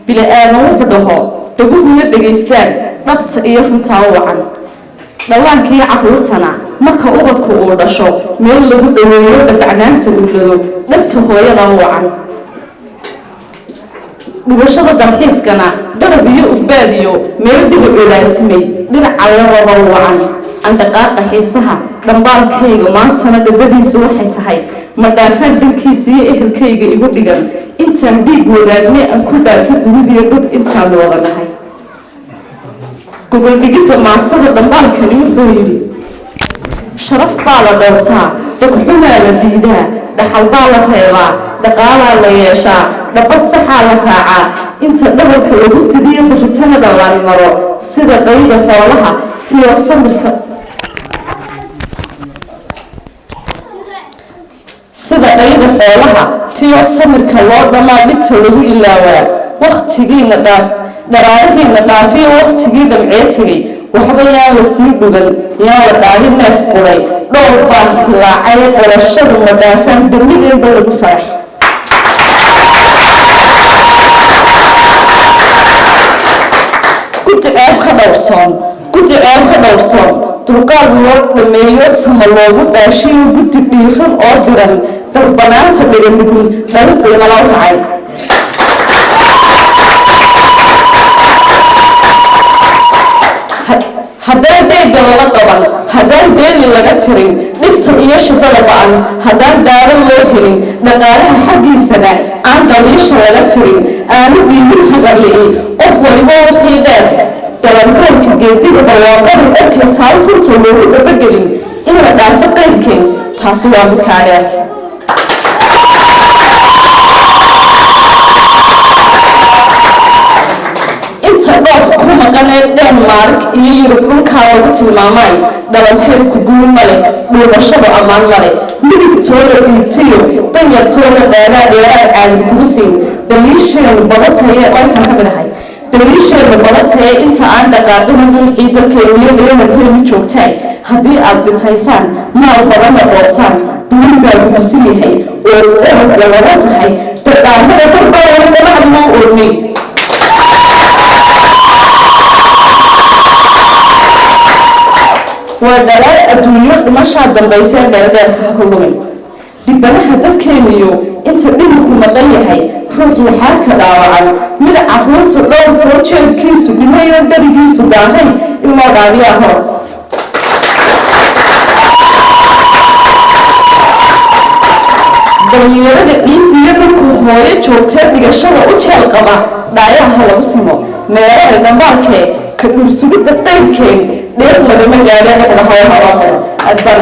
بلا آدم وحده تقول دقيستان نبت إيرن تاوعا دلان كي عقلتنا marka ubadku uu dhasho meel lagu dhaweeyo dhacnaanta uu dhabta hooyada wacan dhibashada dalxiiskana darab iyo ubbaadiyo meel dhigo ilaasimay dhinaca labada wacan andaqaaqa xiisaha dhambaalkayga maantana dhabadiisu waxay tahay ma dhaafaan dalkiisa iyo ehelkayga igu dhigan intaan dhiig wadaagni aan ku dhaato dunida dad intaan wada nahay gobol dhigida maasada dhambaalkani wuxuu yidhi sharaf baa la dhowrtaa dhagxumaa la diidaa dhaxal baa la reebaa dhaqaalaa la yeeshaa dhaba saxaa la raacaa inta dhabalka lagu sidiyo bixitana dhawaan maro sida qayda xoolaha tiyo samirka sida qayda xoolaha tiyo samirka loo dhamaa dhibta lagu ilaawaa waqtigiina dharaarihiina dhaafiyo waqtigii dhamcee tegay waxba yaa la sii dhugan yaa la dhaali neef quray dhowr baa hilaacay qorashadu ma dhaafaan damideeda lagu farax guddi ceeb ka dhowrsoon dulqaad loo dhameeyo sama loogu dhaashiyo guddi dhiiran oo diran darbanaanta dhiganugul dhalin qiimala kacay haddaan deega lala qaban haddaan beeli laga tirin dhibta iyo shidada ba'an haddaan daawo loo helin dhaqaalaha xaggiisana aan daliisha laga tirin aanu diimin hagarli'i qof waliba wixii dheer dhalankoolka geediga dhawaaqada erkay taal runta loogu dhabagelin in la dhaafo qayrkeen taasi waa midkaa dheer dhoof ku maqanee Denmark iyo Yurub dhulkaa lagu tilmaamay dhalanteedku guul male dhuumashadu ammaan male midigtooda dhiibtayo danyartooda dheeraad caadi kugu siin daliisheenu badataye oontan ka mid ahay daliisheenu badataye inta aan dhaqaaqin wixii dalkeeniyo dhimataynu joogtaan haddii aad dhitaysaan maal badanna doortaan duuli baa guursan yahay oo eragga laga tahay dhaqaamada darbaa dhamacduma oornay ودلال الدنيا دمشق دنبيسان دلال كهكلوين دبناها dadkeeniyo inta dhibku maqan yahay ruuxii xaadka dhaawacan mid afurtu dhowr toojeedkiisu dhimayo darigiisu daahay in loo dhaabiyo hor dhalinyarada ciidiyo dhulku hooyo joogtay dhigashada u jeel qaba dhaayaha lagu simo meelaha dhambaarkee ka dhursugida qaybkeen dheer lagama gaadho dhexda hooyaha oo kale adbaan